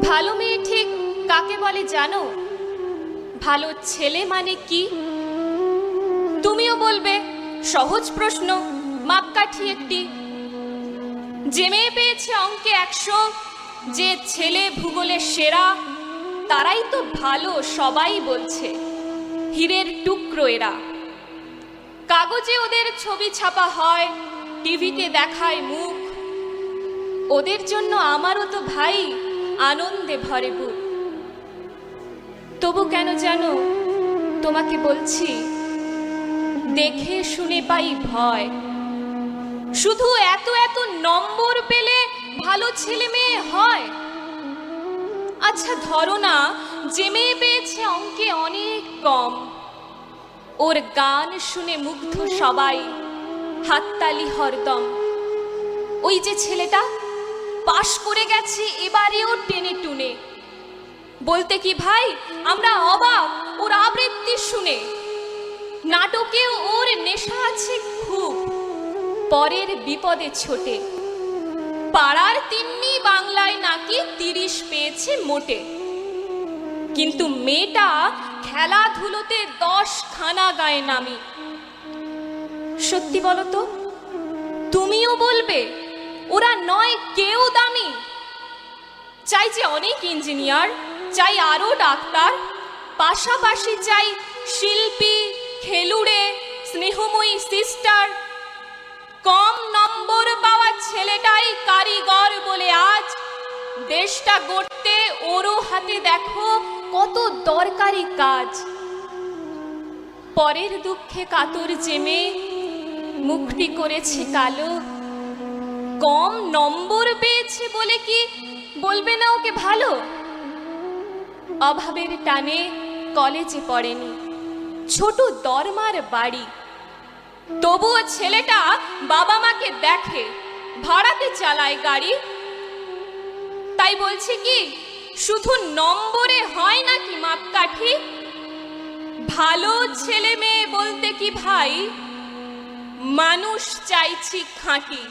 ভালো মেয়ে ঠিক কাকে বলে জানো? ভালো ছেলে মানে কি? তুমিও বলবে সহজ প্রশ্ন, মাপকাঠি একটি। যে মেয়ে পেয়েছে অঙ্কে 100, যে ছেলে ভূগোলে সেরা, তারাই তো ভালো, সবাই বলছে। হীরের টুকরো এরা। কাগজে ওদের ছবি ছাপা হয়, টিভিতে দেখায় মুখ। ওদের জন্য আমারও তো ভাই আনন্দে ভরে বুক। তবু কেন জানো তোমাকে বলছি, দেখে শুনে পাই ভয়। শুধু এত এত নম্বর পেলে ভালো ছেলে মেয়ে হয়? আচ্ছা ধরো না, যে মেয়ে পেয়েছে অঙ্কে অনেক কম, ওর গান শুনে মুগ্ধ সবাই, হাততালি হরদম। ওই যে ছেলেটা পাশ করে গেছে এবারেও টেনে টুনে, বলতে কি ভাই আমরা অবাক ওর আবৃত্তি শুনে। নাটকেও ওর নেশা আছে খুব, পরের বিপদে ছোটে। পাড়ার তিন্নি বাংলায় নাকি 30 পেয়েছে মোটে, কিন্তু মেয়েটা খেলাধুলোতে 10 খানা গায়ে নামি। সত্যি বলো তো, তুমিও বলবে ওরা নয় কেউ দামি? চাই যে অনেক ইঞ্জিনিয়ার, চাই আরো ডাক্তার, পাশাপাশি চাই শিল্পী, খেলুড়ে, স্নেহময়ী সিস্টার। কম নম্বর পাওয়া ছেলেটাই কারিগর বলে আজ দেশটা গড়তে ওরও হাতে দেখো কত দরকারি কাজ। পরের দুঃখে কাতর জেমে মুখটি করেছে কালো, কম নম্বর পেয়েছে বলে কি বলবে না ওকে ভালো? অভাবের টানে কলেজে পড়েনি, ছোট দরমার বাড়ি, তবুও ছেলেটা বাবা মাকে দেখে, ভাড়াতে চালায় গাড়ি। তাই বলছি কি, শুধু নম্বরে হয় নাকি মাপকাঠি? ভালো ছেলে মেয়ে বলতে কি ভাই, মানুষ চাইছি খাঁটি।